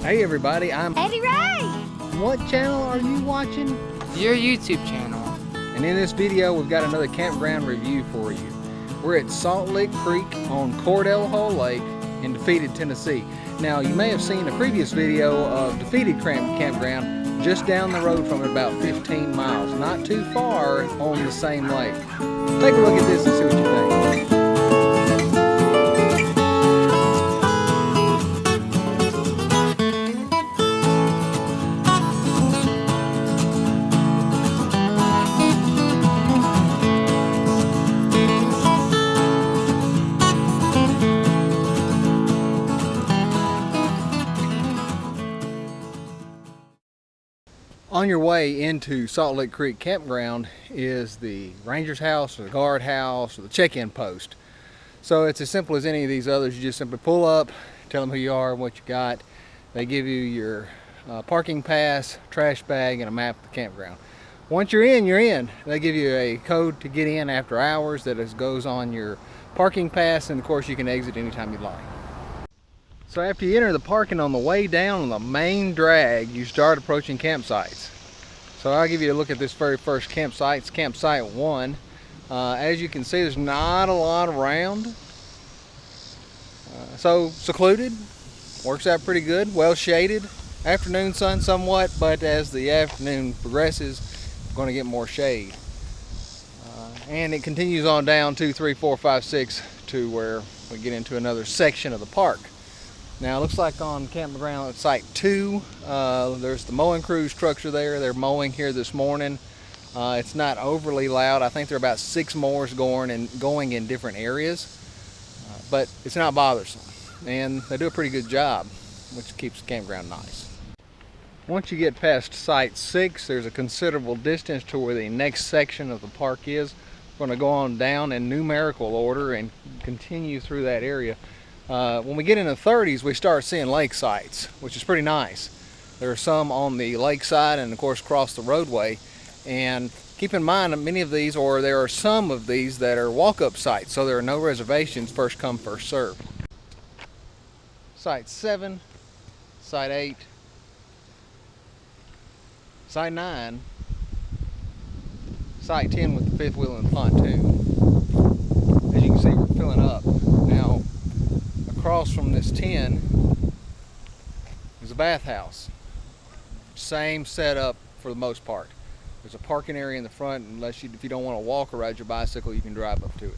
Hey everybody, I'm Eddie Ray! What channel are you watching? Your YouTube channel. And in this video we've got another campground review for you. We're at Salt Lick Creek on Cordell Hull Lake in Defeated, Tennessee. Now you may have seen a previous video of Defeated Campground just down the road from it, about 15 miles. Not too far on the same lake. Take a look at this and see what you think. On your way into Salt Lick Creek Campground is the ranger's house or the guard house or the check-in post. So it's as simple as any of these others. You just simply pull up, tell them who you are and what you got. They give you your parking pass, trash bag, and a map of the campground. Once you're in, you're in. They give you a code to get in after hours that goes on your parking pass, and of course you can exit anytime you like. So after you enter the parking, on the way down on the main drag, you start approaching campsites. So I'll give you a look at this very first campsite. It's campsite 1. As you can see, there's not a lot around. So secluded, works out pretty good, well shaded. Afternoon sun somewhat, but as the afternoon progresses, we're going to get more shade. And it continues on down 2, 3, 4, 5, 6 to where we get into another section of the park. Now it looks like on campground at site 2, there's the mowing crews trucks are there. They're mowing here this morning. It's not overly loud. I think there are about 6 mowers going in different areas, but it's not bothersome. And they do a pretty good job, which keeps the campground nice. Once you get past site 6, there's a considerable distance to where the next section of the park is. We're going to go on down in numerical order and continue through that area. When we get in the 30s, we start seeing lake sites, which is pretty nice. There are some on the lake side and of course across the roadway. And keep in mind that many of these, or there are some of these that are walk-up sites, so there are no reservations, first come, first serve. Site 7, site 8, site 9, site 10 with the 5th wheel and pontoon. As you can see, we're filling up. Now, across from this 10 is a bathhouse. Same setup for the most part. There's a parking area in the front, if you don't want to walk or ride your bicycle, you can drive up to it.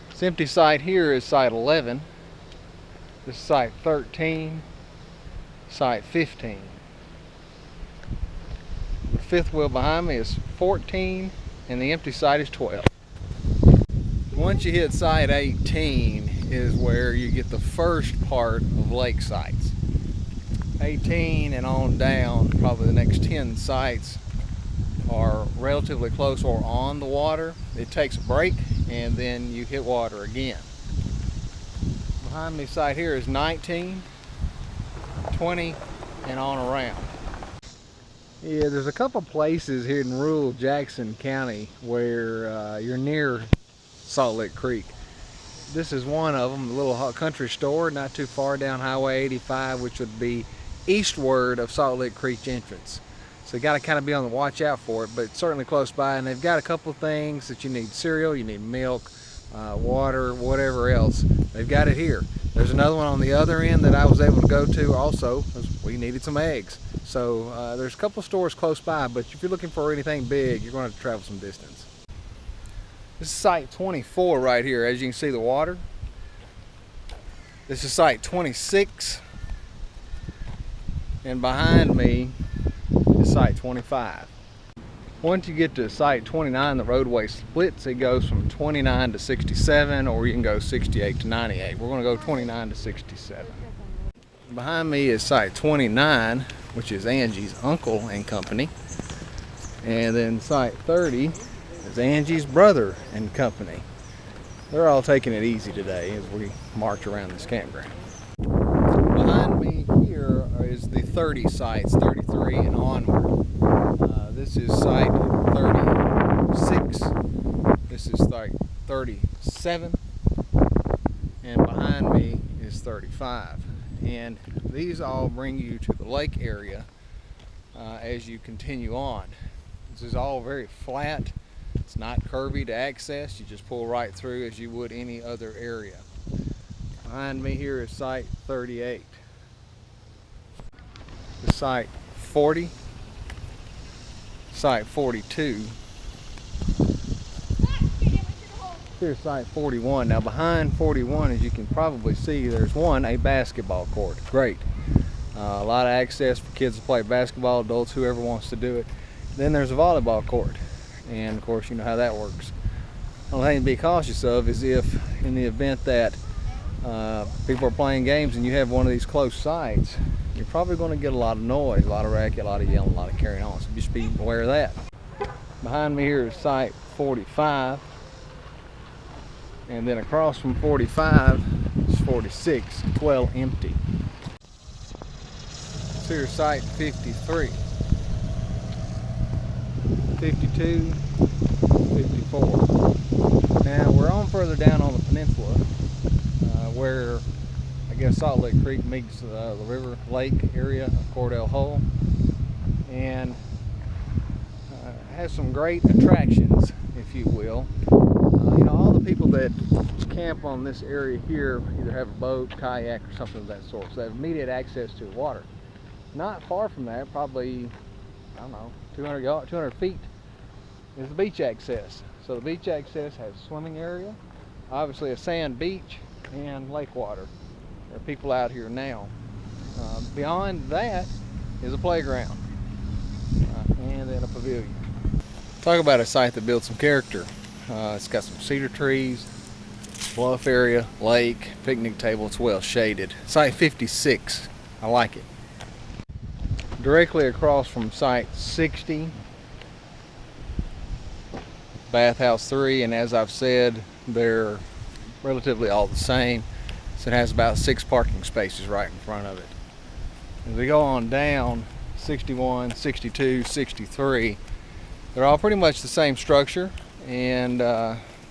This empty site here is site 11. This is site 13, site 15. The 5th wheel behind me is 14 and the empty site is 12. Once you hit site 18 is where you get the first part of lake sites. 18 and on down, probably the next 10 sites are relatively close or on the water. It takes a break and then you hit water again. Behind me site here is 19, 20 and on around. Yeah, there's a couple places here in rural Jackson County where you're near Salt Lick Creek. This is one of them, the little country store not too far down Highway 85, which would be eastward of Salt Lick Creek entrance. So you got to kind of be on the watch out for it, but it's certainly close by, and they've got a couple of things that you need: cereal, you need milk, water, whatever else. They've got it here. There's another one on the other end that I was able to go to also, because we needed some eggs. So there's a couple of stores close by, but if you're looking for anything big, you're going to have to travel some distance. This is site 24 right here. As you can see the water. This is site 26. And behind me is site 25. Once you get to site 29, the roadway splits. It goes from 29 to 67, or you can go 68 to 98. We're going to go 29 to 67. Behind me is site 29, which is Angie's uncle and company. And then site 30 is Angie's brother and company. They're all taking it easy today as we march around this campground. Behind me here is the 30 sites, 33 and onward. This is site 36. This is site 37. And behind me is 35. And these all bring you to the lake area as you continue on. This is all very flat. It's not curvy to access. You just pull right through as you would any other area. Behind me here is site 38. The site 40, site 42. Here's site 41. Now behind 41, as you can probably see, there's a basketball court. Great. A lot of access for kids to play basketball, adults, whoever wants to do it. Then there's a volleyball court. And of course, you know how that works. The only thing to be cautious of is if, in the event that people are playing games and you have one of these close sites, you're probably going to get a lot of noise, a lot of racket, a lot of yelling, a lot of carrying on. So just be aware of that. Behind me here is site 45. And then across from 45 is 46, well empty. So here's site 53, 52, 54. Now we're on further down on the peninsula where I guess Salt Lick Creek meets the river lake area of Cordell Hull, and has some great attractions, if you will. You know, all the people that camp on this area here either have a boat, kayak, or something of that sort, so they have immediate access to water. Not far from that, probably, I don't know, 200 feet is the beach access. So the beach access has a swimming area, obviously a sand beach, and lake water. There are people out here now. Beyond that is a playground and then a pavilion. Talk about a site that builds some character. It's got some cedar trees, bluff area, lake, picnic table. It's well shaded. Site 56, I like it. Directly across from site 60, bathhouse 3, and as I've said, they're relatively all the same. So it has about 6 parking spaces right in front of it. As we go on down, 61, 62, 63, they're all pretty much the same structure and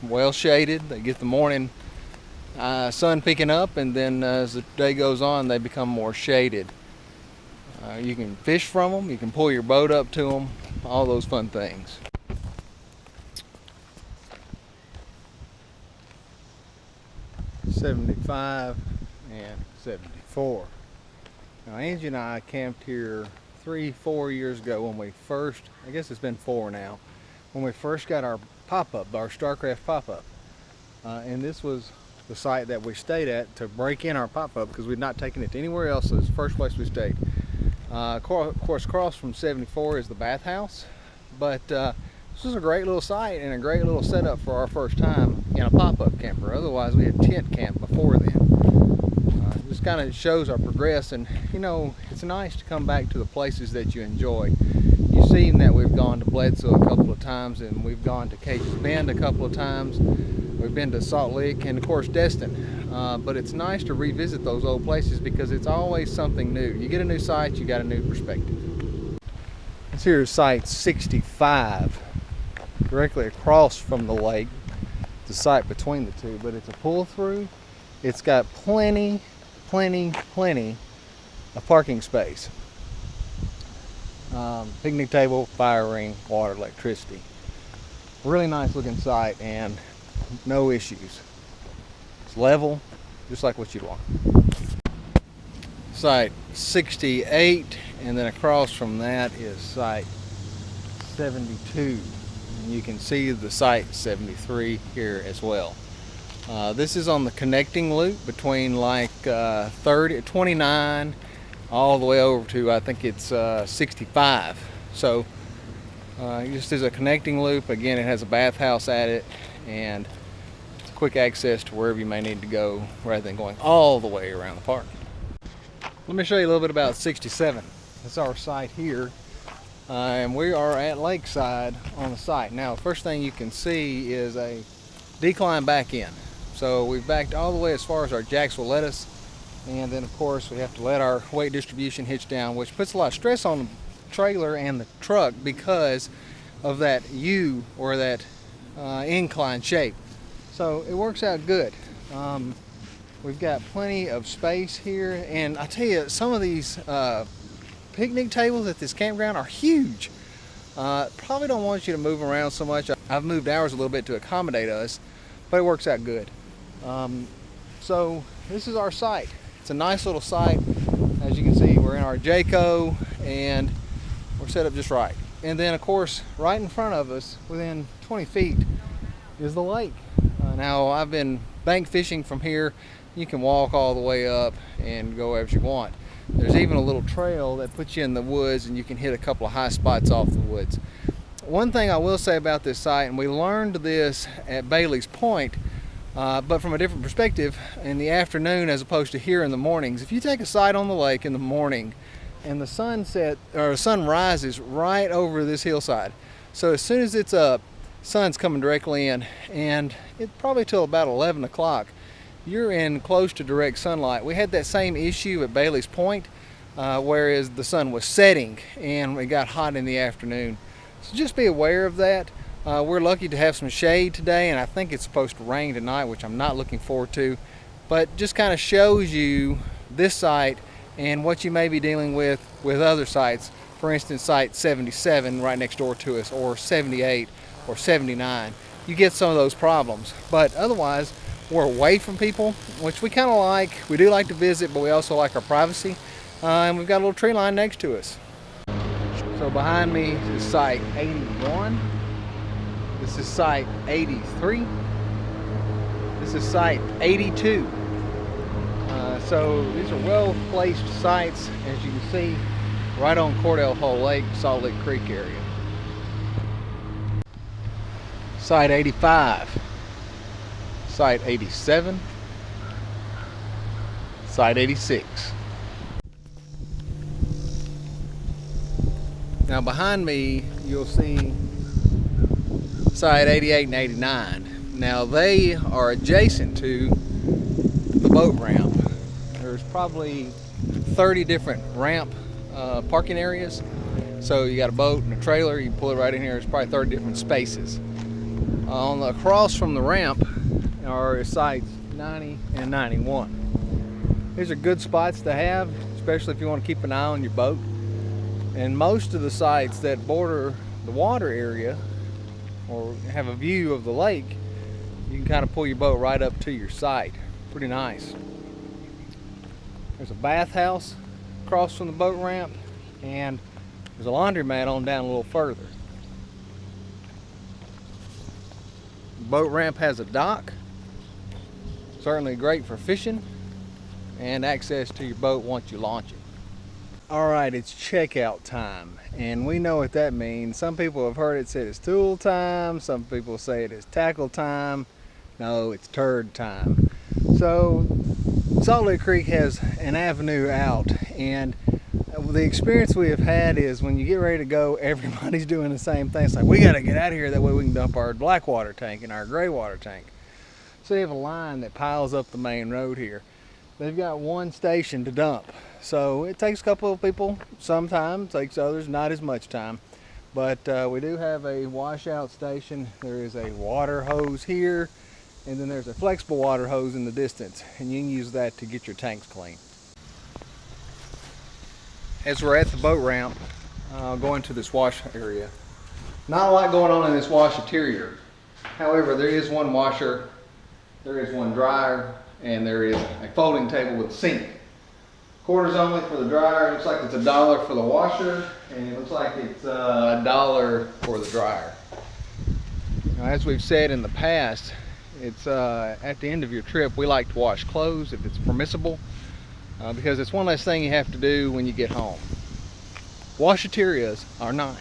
well shaded. They get the morning sun peeking up, and then as the day goes on, they become more shaded. You can fish from them, you can pull your boat up to them, all those fun things. '75 and 74. Now Angie and I camped here 3-4 years ago when we first, I guess it's been 4 now, when we first got our pop-up, our StarCraft pop-up. And this was the site that we stayed at to break in our pop-up because we'd not taken it to anywhere else, so it's the first place we stayed. Of course, across from 74 is the bathhouse, but this was a great little site and a great little setup for our first time in a pop-up camper. Otherwise, we had tent camp before then. This kind of shows our progress, and you know, it's nice to come back to the places that you enjoy. You've seen that we've gone to Bledsoe a couple of times, and we've gone to Cage's Bend a couple of times. We've been to Salt Lick and of course Destin. But it's nice to revisit those old places because it's always something new. You get a new site, you got a new perspective. This here is site 65, directly across from the lake. The site between the two, but it's a pull through. It's got plenty of parking space. Picnic table, fire ring, water, electricity. Really nice looking site and no issues. It's level, just like what you'd want. Site 68, and then across from that is site 72. And you can see the site 73 here as well. This is on the connecting loop between like 29 all the way over to, I think it's 65. So just as a connecting loop, again, it has a bathhouse at it, and it's quick access to wherever you may need to go rather than going all the way around the park. Let me show you a little bit about 67. That's our site here, and we are at Lakeside on the site. Now, the first thing you can see is a decline back in. So we've backed all the way as far as our jacks will let us, and then of course we have to let our weight distribution hitch down, which puts a lot of stress on the trailer and the truck because of that U, or that incline shape. So it works out good. We've got plenty of space here, and I tell you, some of these picnic tables at this campground are huge. Probably don't want you to move around so much. I've moved ours a little bit to accommodate us, but it works out good. So this is our site. It's a nice little site. As you can see, we're in our Jayco and we're set up just right. And then of course, right in front of us, within 20 feet, is the lake. Now I've been bank fishing from here. You can walk all the way up and go as you want. There's even a little trail that puts you in the woods, and you can hit a couple of high spots off the woods. One thing I will say about this site, and we learned this at Bailey's Point, but from a different perspective in the afternoon as opposed to here in the mornings. If you take a site on the lake in the morning and the sun rises right over this hillside, so as soon as it's up, sun's coming directly in, and it's probably till about 11 o'clock. You're in close to direct sunlight. We had that same issue at Bailey's Point, whereas the sun was setting and it got hot in the afternoon. So just be aware of that. We're lucky to have some shade today, and I think it's supposed to rain tonight, which I'm not looking forward to. But just kind of shows you this site and what you may be dealing with other sites. For instance, site 77 right next door to us, or 78 or 79. You get some of those problems, but otherwise, we're away from people, which we kind of like. We do like to visit, but we also like our privacy. And we've got a little tree line next to us. So behind me is site 81. This is site 83. This is site 82. So these are well-placed sites, as you can see, right on Cordell Hull Lake, Salt Lick Creek area. Site 85. Site 87, Site 86. Now behind me you'll see Site 88 and 89. Now they are adjacent to the boat ramp. There's probably 30 different ramp parking areas. So you got a boat and a trailer, you pull it right in here, there's probably 30 different spaces. Across from the ramp are sites 90 and 91. These are good spots to have, especially if you want to keep an eye on your boat. And most of the sites that border the water area or have a view of the lake, you can kind of pull your boat right up to your site. Pretty nice. There's a bathhouse across from the boat ramp, and there's a laundromat on down a little further. The boat ramp has a dock. Certainly great for fishing and access to your boat once you launch it. All right, it's checkout time, and we know what that means. Some people have heard it said it's tool time. Some people say it is tackle time. No, it's turd time. So Salt Lick Creek has an avenue out, and the experience we have had is when you get ready to go, everybody's doing the same thing. It's like, we got to get out of here, that way we can dump our black water tank and our gray water tank. So you have a line that piles up the main road here. They've got one station to dump. So it takes a couple of people, sometimes takes others, not as much time. But we do have a washout station. There is a water hose here, and then there's a flexible water hose in the distance, and you can use that to get your tanks clean. As we're at the boat ramp, going to this wash area, not a lot going on in this wash interior. However, there is one washer, there is one dryer, and there is a folding table with a sink. Quarters only for the dryer. It looks like it's $1 for the washer, and it looks like it's $1 for the dryer. Now, as we've said in the past, it's at the end of your trip, we like to wash clothes if it's permissible, because it's one less thing you have to do when you get home. Washaterias are nice.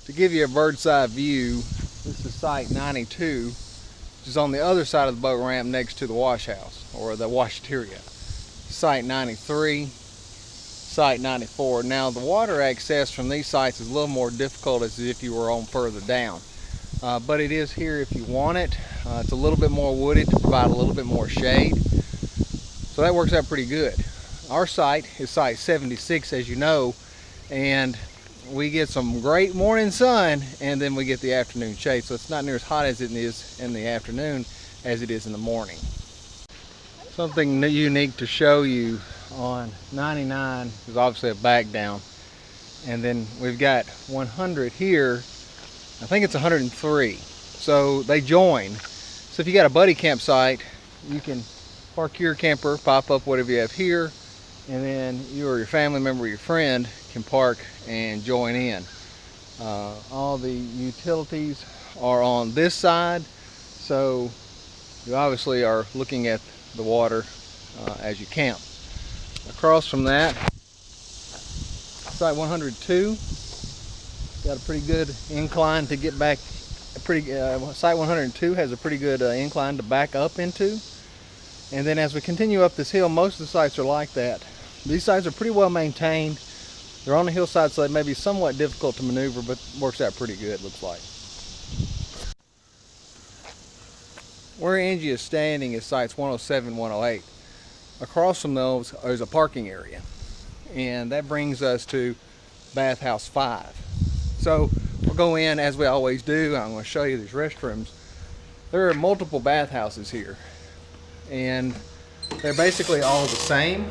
To give you a bird's eye view, this is site 92, which is on the other side of the boat ramp next to the wash house, or the washateria. Site 93, site 94. Now the water access from these sites is a little more difficult as if you were on further down. But it is here if you want it. It's a little bit more wooded to provide a little bit more shade. So that works out pretty good. Our site is site 76, as you know, and we get some great morning sun, and then we get the afternoon shade. So it's not near as hot as it is in the afternoon as it is in the morning. Something unique to show you on 99 is obviously a back down, and then we've got 100 here. I think it's 103, so they join. So if you got a buddy campsite, you can park your camper, pop up whatever you have here, and then you or your family member or your friend can park and join in. All the utilities are on this side, so you obviously are looking at the water as you camp. Across from that, site 102 got a pretty good incline to get back. Site 102 has a pretty good incline to back up into. And then as we continue up this hill, most of the sites are like that. These sites are pretty well maintained. They're on the hillside, so they may be somewhat difficult to maneuver, but works out pretty good, looks like. Where Angie is standing is sites 107, 108. Across from those is a parking area, and that brings us to bathhouse 5. So we'll go in as we always do. I'm going to show you these restrooms. There are multiple bathhouses here, and they're basically all the same.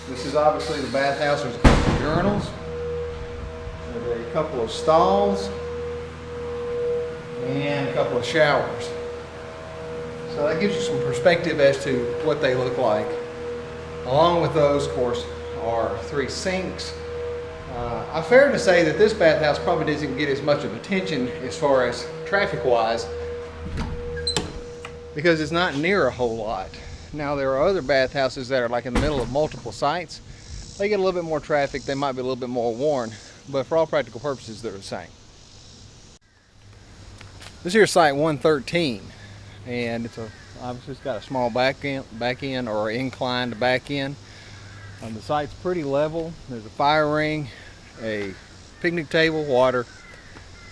This is obviously the bathhouse. There's a couple of urinals, there's a couple of stalls, and a couple of showers. So that gives you some perspective as to what they look like. Along with those, of course, are 3 sinks. Fair to say that this bathhouse probably doesn't get as much of attention as far as traffic-wise, because it's not near a whole lot. Now there are other bathhouses that are like in the middle of multiple sites. They get a little bit more traffic, they might be a little bit more worn, but for all practical purposes they're the same. This here is site 113, and obviously it's got a small back end or incline to back in. The site's pretty level. There's a fire ring, a picnic table, water,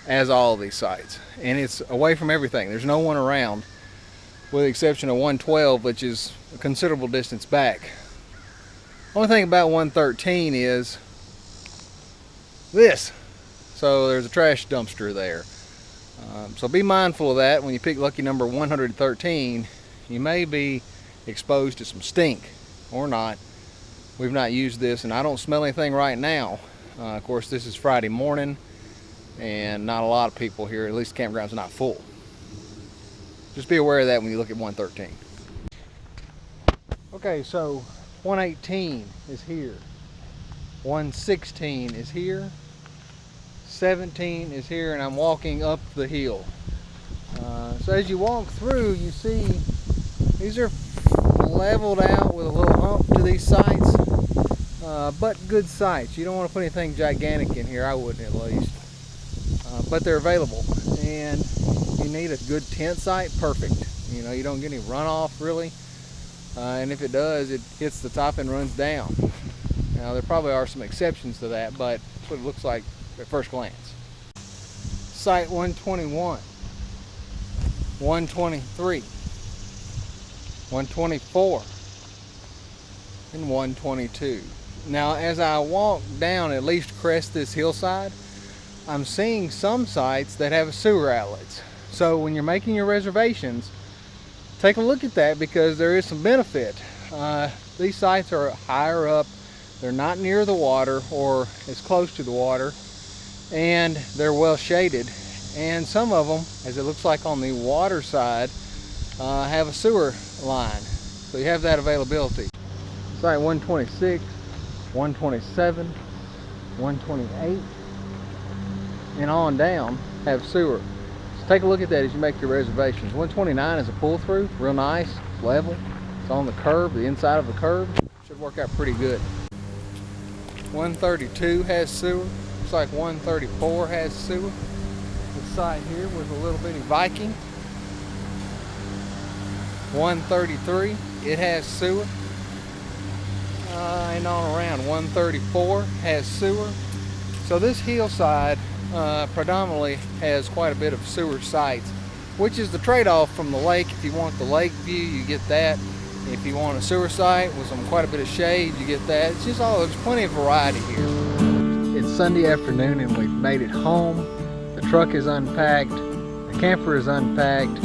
as all of these sites, and it's away from everything. There's no one around, with the exception of 112, which is a considerable distance back. Only thing about 113 is this. So there's a trash dumpster there. So be mindful of that when you pick lucky number 113. You may be exposed to some stink, or not. We've not used this, and I don't smell anything right now. Of course, this is Friday morning, and not a lot of people here. At least the campground's not full. Just be aware of that when you look at 113. Okay, so 118 is here. 116 is here. 17 is here, and I'm walking up the hill. So as you walk through, you see these are leveled out with a little hump to these sites, but good sites. You don't want to put anything gigantic in here, I wouldn't at least. But they're available, and you need a good tent site, perfect. You know, you don't get any runoff really, and if it does, it hits the top and runs down. Now there probably are some exceptions to that, but that's what it looks like at first glance. Site 121, 123, 124, and 122. Now as I walk down, at least crest this hillside, I'm seeing some sites that have sewer outlets. So when you're making your reservations, take a look at that, because there is some benefit. These sites are higher up, they're not near the water or as close to the water, and they're well shaded. And some of them, as it looks like on the water side, have a sewer line. So you have that availability. Site 126, 127, 128, and on down have sewer. So take a look at that as you make your reservations. 129 is a pull-through, real nice, level. It's on the curb, the inside of the curb. Should work out pretty good. 132 has sewer. Looks like 134 has sewer. This site here was a little bitty Viking. 133, it has sewer. And on around 134 has sewer. So this hillside predominantly has quite a bit of sewer sites, which is the trade-off from the lake. If you want the lake view, you get that. If you want a sewer site with quite a bit of shade, you get that. It's just there's plenty of variety here. It's Sunday afternoon and we've made it home. The truck is unpacked, the camper is unpacked,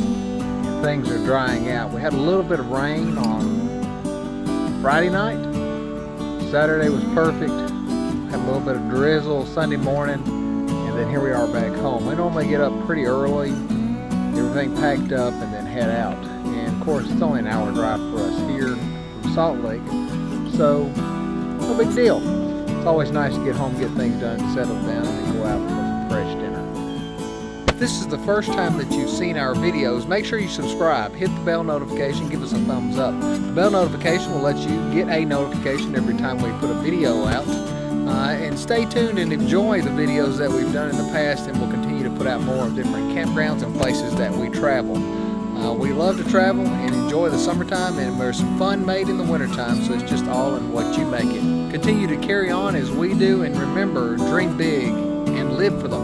things are drying out. We had a little bit of rain on Friday night. Saturday was perfect. Had a little bit of drizzle Sunday morning, and then here we are back home. We normally get up pretty early, get everything packed up, and then head out. And of course, it's only an hour drive for us here from Salt Lake, so no big deal. It's always nice to get home, get things done, settle down, and go out for some fresh dinner. If this is the first time that you've seen our videos, make sure you subscribe, hit the bell notification, give us a thumbs up. The bell notification will let you get a notification every time we put a video out. And stay tuned and enjoy the videos that we've done in the past, and we'll continue to put out more of different campgrounds and places that we travel. We love to travel and enjoy the summertime, and there's some fun made in the wintertime, so it's just all in what you make it. Continue to carry on as we do, and remember, dream big and live for the